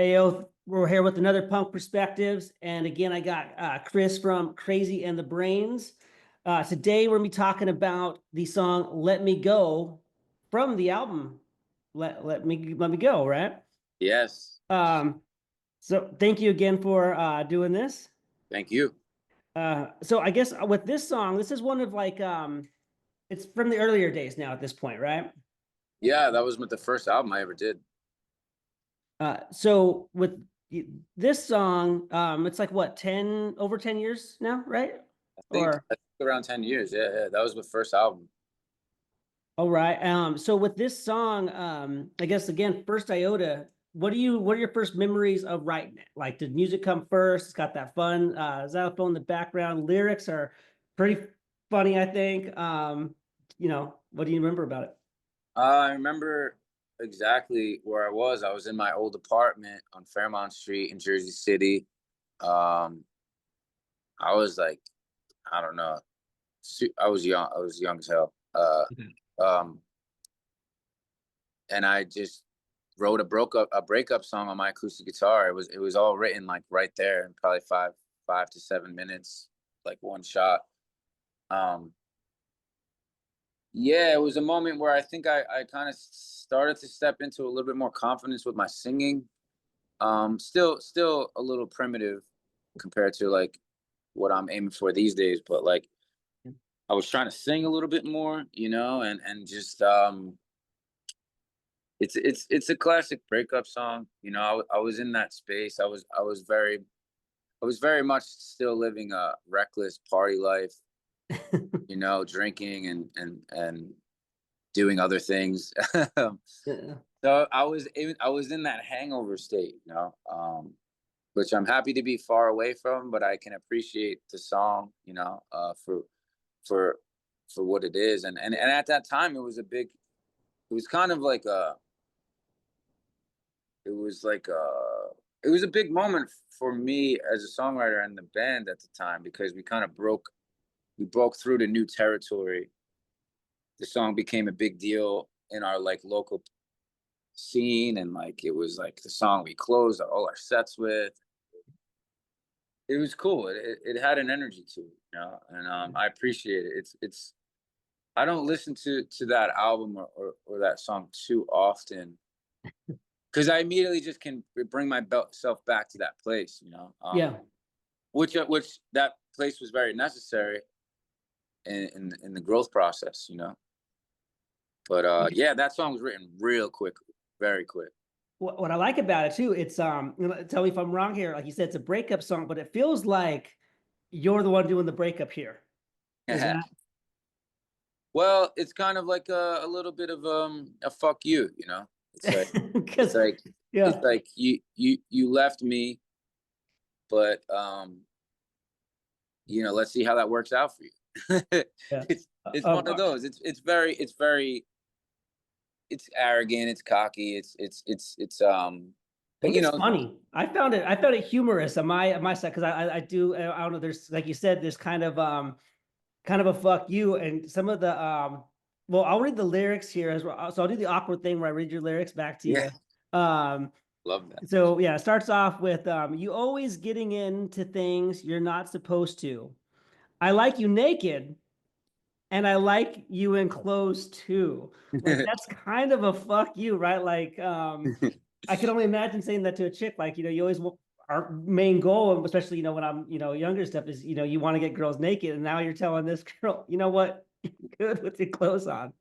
Ayo, we're here with another Punk Perspectives. And again, I got Chris from Crazy and the Brains. Today, we're going to be talking about the song Let Me Go from the album Let Me Go, right? Yes. Um, so thank you again for doing this. Thank you. So I guess with this song, this is one of it's from the earlier days now at this point, right? Yeah, that was the first album I ever did. So with this song, it's like what, over 10 years now, right? I think around 10 years. Yeah, that was the first album. All right. So with this song, I guess again, First Iota, what are your first memories of writing it? Like, did music come first? It's got that fun xylophone in the background. Lyrics are pretty funny, I think. What do you remember about it? I remember exactly where I was. I was in my old apartment on Fairmount Street in Jersey City. Um, I was like, I don't know. I was young. I was young as hell. Mhm. Um, and I just wrote a breakup song on my acoustic guitar. It was all written like right there in probably 5 to 7 minutes, like one shot. Um, Yeah, it was a moment where I think I kind of started to step into a little bit more confidence with my singing. Still a little primitive compared to like what I'm aiming for these days, but like I was trying to sing a little bit more, and just it's a classic breakup song. I was in that space. I was very much still living a reckless party life, drinking and doing other things. Yeah. So I was in that hangover state, which I'm happy to be far away from, but I can appreciate the song, for for what it is. And at that time it was kind of like it was like it was a big moment for me as a songwriter and the band at the time because we broke through to new territory. The song became a big deal in our like local scene, and like it was like the song we closed all our sets with. It was cool. It had an energy to it, and I appreciate it. It's I don't listen to that album or that song too often because I immediately just can bring myself back to that place, Yeah. which that place was very necessary in the growth process, But yeah, that song was written real quickly, very quick. What I like about it too, it's tell me if I'm wrong here. Like you said, it's a breakup song, but it feels like you're the one doing the breakup here. Is that Well, it's kind of like a little bit of a fuck you, It's like it's because like it's yeah. like you left me, but let's see how that works out for you. Yeah. It's one of those. It's arrogant, it's cocky, it's I but think it's funny. I found it humorous on my side because I do I don't know. There's like you said, there's kind of a fuck you, and some of the well, I'll read the lyrics here as well. So I'll do the awkward thing where I read your lyrics back to yeah, you. Um, love that. so yeah, it starts off with you always getting into things you're not supposed to. I like you naked, and I like you in clothes too. Like that's kind of a fuck you, right? Like I can only imagine saying that to a chick. Like, you always our main goal, especially, when I'm, younger stuff is, you want to get girls naked. And now you're telling this girl, you know what? Good with your clothes on.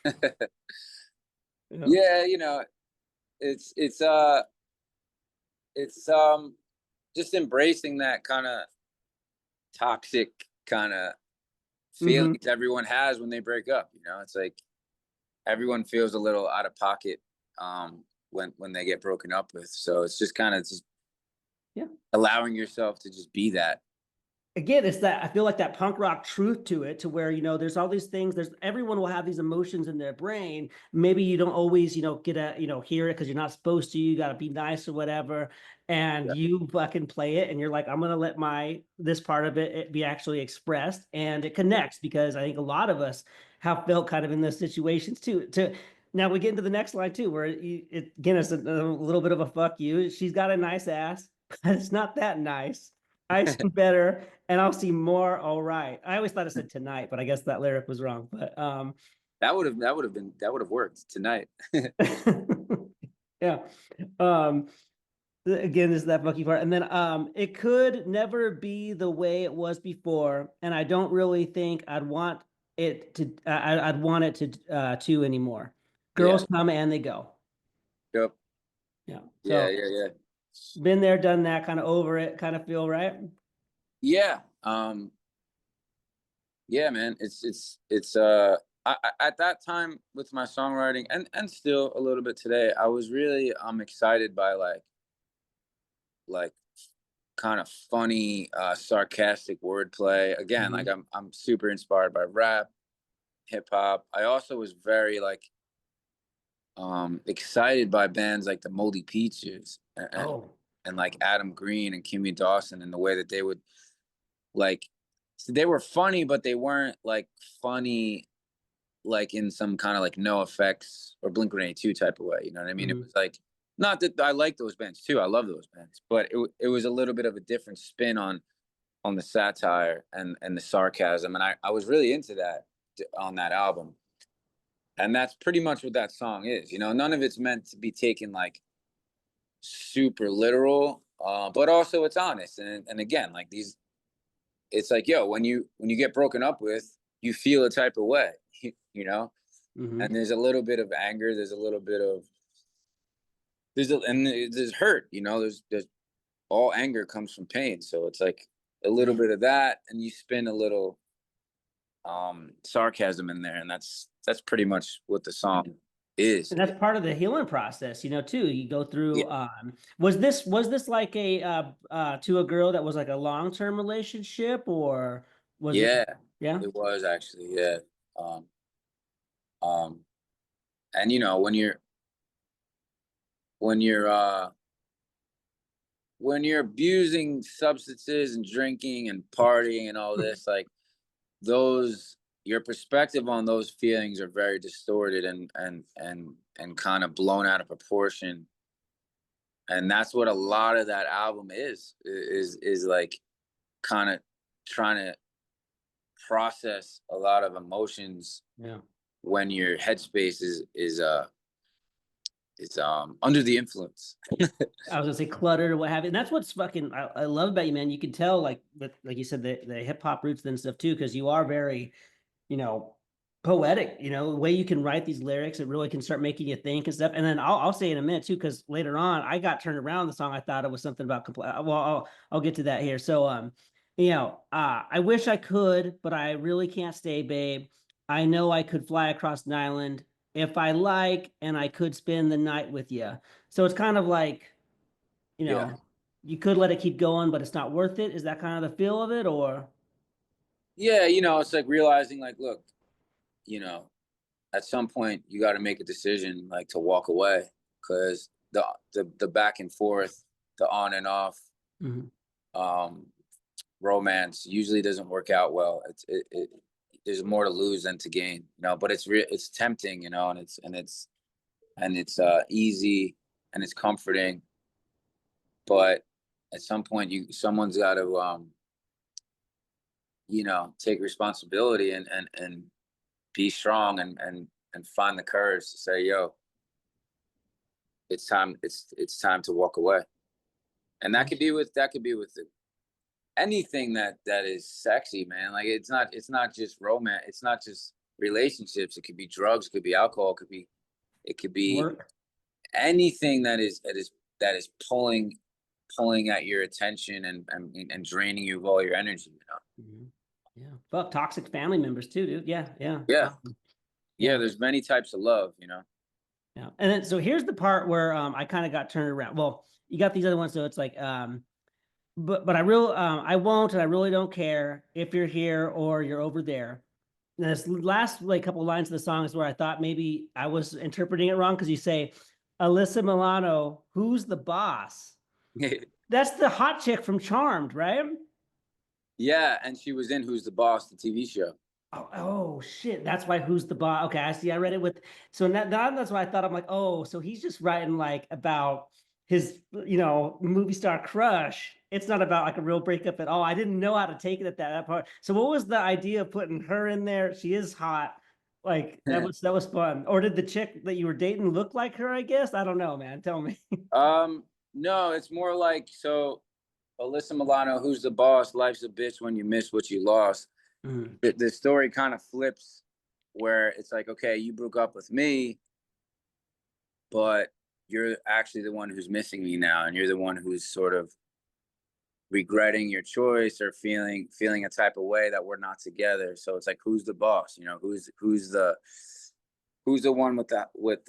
You know? Yeah, it's just embracing that kind of toxic kind of Hmm. feelings everyone has when they break up. It's like everyone feels a little out of pocket when they get broken up with. So it's just kind of just Yeah. allowing yourself to just be that. Again, it's that I feel like that punk rock truth to it, to where, there's all these things, there's everyone will have these emotions in their brain. Maybe you don't always, get a, hear it because you're not supposed to, you got to be nice or whatever. And Yeah. you fucking play it and you're like, I'm going to let this part of it be actually expressed, and it connects because I think a lot of us have felt kind of in those situations too. Now we get into the next line too, where again, it's a little bit of a fuck you. She's got a nice ass, but it's not that nice. I see better, and I'll see more. All right. I always thought it said tonight, but I guess that lyric was wrong. But that would have worked tonight. yeah. Um, again, this is that fucky part, and then it could never be the way it was before, and I don't really think I'd want it to. I'd want it to anymore. Yeah. Girls come and they go. Yep. Yeah. Yeah. So Yeah. Yeah. been there, done that, kind of over it, kind of feel right. Yeah. Yeah, man. At that time with my songwriting and still a little bit today, I was really excited by like kind of funny, sarcastic wordplay. Again, like Mhm. I'm super inspired by rap, hip hop. I also was very like excited by bands like the Moldy Peaches Oh. and like Adam Green and Kimmy Dawson and the way that they would like so they were funny, but they weren't like funny like in some kind of like no effects or Blink-182 type of way. You know what I mean? It Mhm. was like not that I like those bands too. I love those bands, but it was a little bit of a different spin on the satire and the sarcasm, and I was really into that on that album. And that's pretty much what that song is. You know, none of it's meant to be taken like super literal, but also it's honest. And again, like these, it's like, yo, when you get broken up with, you feel a type of way, you know. Mhm. And there's a little bit of anger. There's a little bit of there's hurt. You know, there's all anger comes from pain. So it's like a little Yeah. bit of that, and you spin a little sarcasm in there, and that's pretty much what the song is. And that's part of the healing process, too. You go Yeah, through was this like a to a girl that was like a long-term relationship, or was it? yeah, Yeah. it was actually, yeah. Um, um, and you know, when you're when you're abusing substances and drinking and partying and all this, like those your perspective on those feelings are very distorted and kind of blown out of proportion. And that's what a lot of that album is like kind of trying to process a lot of emotions Yeah. when your headspace is under the influence. I was gonna say cluttered or what have you. And that's what's fucking I love about you, man. You can tell like with like you said the hip hop roots and stuff too, because you are very, you know, poetic, the way you can write these lyrics, it really can start making you think and stuff. And then I'll say in a minute too, because later on I got turned around the song. I thought it was something about well, I'll get to that here. So I wish I could, but I really can't stay, babe. I know I could fly across an island if I like, and I could spend the night with you. So it's kind of like, you Yeah, know, you could let it keep going, but it's not worth it. Is that kind of the feel of it, or? yeah, you know, it's like realizing like, look, you know, at some point you got to make a decision like to walk away because the back and forth, the on and off Mhm. um romance usually doesn't work out well. There's more to lose than to gain, you know, but it's tempting, you know, and it's easy and it's comforting, but at some point someone's got to you know, take responsibility and be strong and find the courage to say, yo, it's time to walk away. And that could be with anything that is sexy, man. Like it's not just romance, it's not just relationships, it could be drugs, it could be alcohol, it could be Work. anything that is pulling at your attention and draining you of all your energy, you know. Mhm. Yeah. Fuck, toxic family members too, dude. Yeah, yeah. Yeah, yeah, Yeah. there's many types of love, you know. Yeah. And then so here's the part where I kind of got turned around. Well, you got these other ones, so it's like but I won't, and I really don't care if you're here or you're over there. And this last like couple lines of the song is where I thought maybe I was interpreting it wrong, because you say, Alyssa Milano, who's the boss? That's the hot chick from Charmed, right? Yeah, and she was in Who's the Boss, the TV show. Oh shit. That's why Who's the Boss? Okay, I see. I read it with so that's why I thought I'm like, oh, so he's just writing like about his, movie star crush. It's not about like a real breakup at all. I didn't know how to take it at that part. So what was the idea of putting her in there? She is hot. Like that was fun. Or did the chick that you were dating look like her, I guess? I don't know, man. Tell me. No, it's more like, so Alyssa Milano, Who's the Boss? Life's a bitch when you miss what you lost. Mm, The story kind of flips where it's like, okay, you broke up with me, but you're actually the one who's missing me now, and you're the one who's sort of regretting your choice or feeling a type of way that we're not together. So it's like, who's the boss? Who's the one with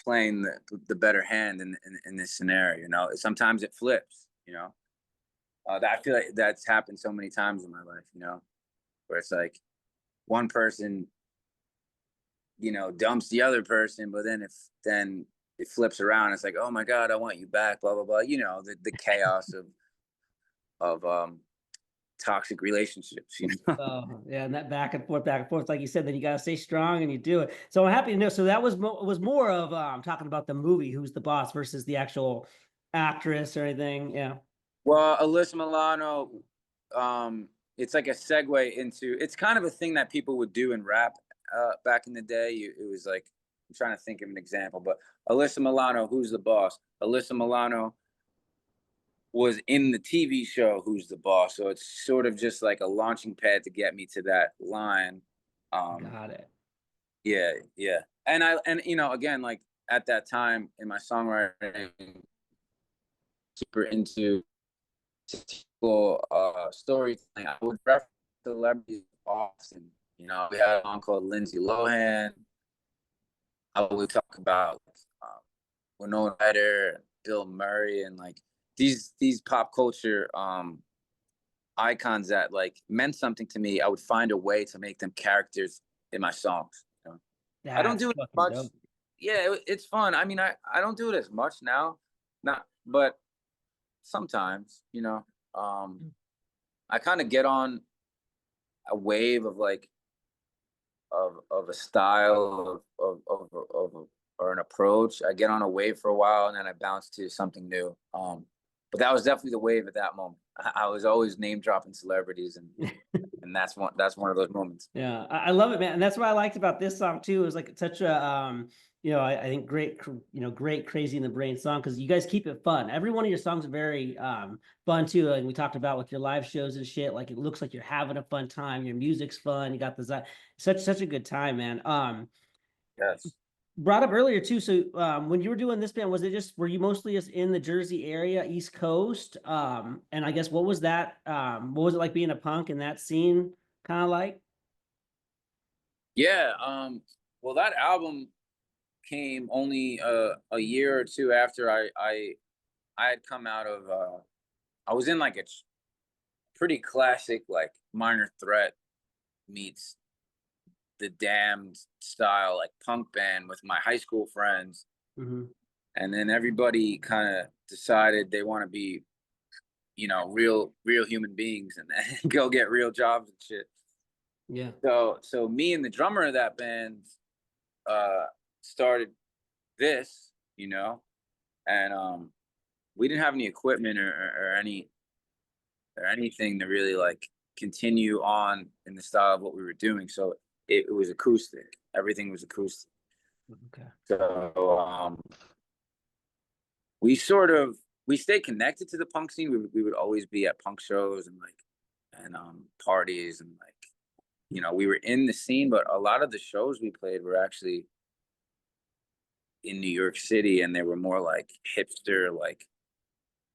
playing the better hand in this scenario. Sometimes it flips. I feel like that's happened so many times in my life. Where it's like one person dumps the other person, but then it flips around. It's like, oh my God, I want you back, blah blah blah. The chaos of toxic relationships. oh, yeah, and that back and forth, like you said, then you gotta stay strong and you do it. So I'm happy to know. So that was more of talking about the movie, Who's the Boss, versus the actual actress or anything. Yeah. Well, Alyssa Milano, it's like a segue into. It's kind of a thing that people would do in rap back in the day. It was like, I'm trying to think of an example, but Alyssa Milano, Who's the Boss? Alyssa Milano was in the TV show Who's the Boss, so it's sort of just like a launching pad to get me to that line. Got it. Yeah, yeah, and again, like at that time in my songwriting, super into storytelling. I would reference celebrities often. We had a song called Lindsay Lohan. I would talk about Winona Ryder, Bill Murray, and like these pop culture icons that like meant something to me. I would find a way to make them characters in my songs. I don't That's do it fucking much. dope. Yeah, it's fun. I mean, I don't do it as much now, not, but sometimes, I kind of get on a wave of like of a style of or an approach. I get on a wave for a while and then I bounce to something new. But that was definitely the wave at that moment. I was always name dropping celebrities, and that's one of those moments. Yeah, I love it, man. And that's what I liked about this song too. It was like such a I think great crazy in the brain song because you guys keep it fun. Every one of your songs are very fun too. Like we talked about with your live shows and shit. Like it looks like you're having a fun time. Your music's fun. You got the such a good time, man. Yes. Brought up earlier too. So when you were doing this band, were you mostly just in the Jersey area, East Coast? And I guess what was it like being a punk in that scene kind of like? Yeah. Well, that album came only a year or two after I had come out of. I was in like a pretty classic like Minor Threat meets the Damned style like punk band with my high school friends, Hmm. and then everybody kind of decided they want to be real human beings and go get real jobs and shit. Yeah. So me and the drummer of that band uh started this, and we didn't have any equipment or anything to really like continue on in the style of what we were doing. So it was acoustic. Everything was acoustic. Okay. So we stayed connected to the punk scene. We would always be at punk shows and parties, and like we were in the scene, but a lot of the shows we played were actually in New York City, and they were more like hipster, like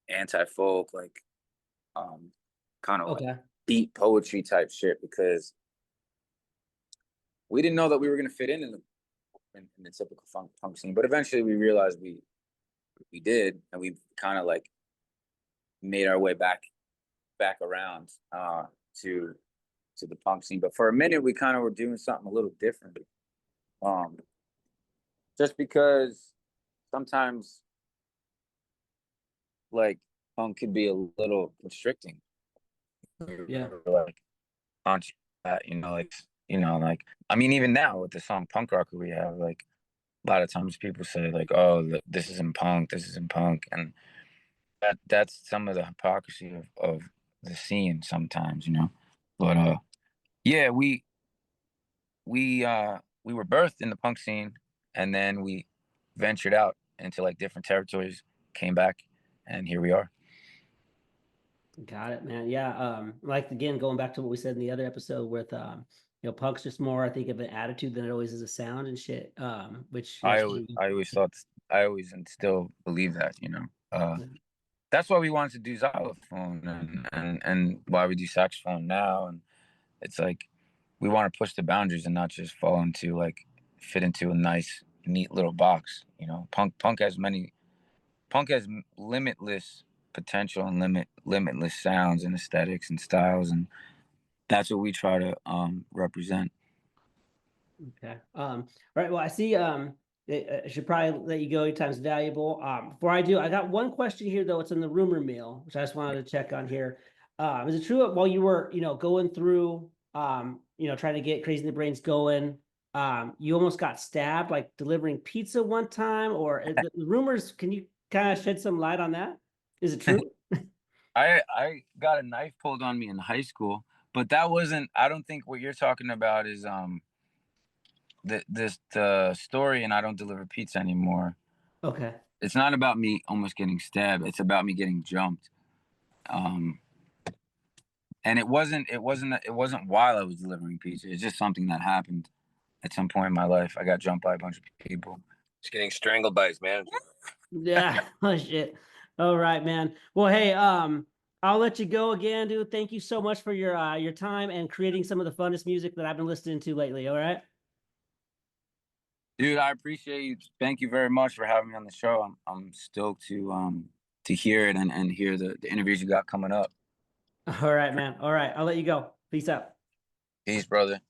anti-folk, like um kind of like Okay. beat poetry type shit, because we didn't know that we were going to fit in the typical punk scene. But eventually we realized we did, and we kind of like made our way back around to the punk scene. But for a minute we kind of were doing something a little different, um just because sometimes like punk could be a little constricting. We Yeah. were like that, like, I mean, even now with the song Punk Rocker we have, like, a lot of times people say, like, oh, this isn't punk, this isn't punk. And that's some of the hypocrisy of the scene sometimes, But yeah, we were birthed in the punk scene, and then we ventured out into like different territories, came back, and here we are. Got it, man. Yeah. Like again, going back to what we said in the other episode with punk's just more, I think, of an attitude than it always is a sound and shit. Which I always, I always thought, I always and still believe that. That's why we wanted to do xylophone, and why we do saxophone now. And it's like we want to push the boundaries and not just fall into like fit into a nice, neat little box. Punk has limitless potential and limitless sounds and aesthetics and styles, and that's what we try to represent. Okay. Right. Well, I see. I should probably let you go. Your time's valuable. Before I do, I got one question here though. It's in the rumor mill, which I just wanted to check on here. Is it true that while you were, going through, trying to get Crazy in the Brains going, you almost got stabbed, like delivering pizza one time, or the rumors? Can you kind of shed some light on that? Is it true? I got a knife pulled on me in high school, but that wasn't. I don't think what you're talking about is the story, and I don't deliver pizza anymore. Okay. It's not about me almost getting stabbed. It's about me getting jumped. Um, and it wasn't while I was delivering pizza. It's just something that happened at some point in my life. I got jumped by a bunch of people. Just getting strangled by his manager. Yeah. Oh shit. All right, man. Well, hey, I'll let you go again, dude. Thank you so much for your time and creating some of the funnest music that I've been listening to lately. All right. Dude, I appreciate you. Thank you very much for having me on the show. I'm stoked to hear it and hear the interviews you got coming up. All right, man. All right. I'll let you go. Peace out. Peace, brother.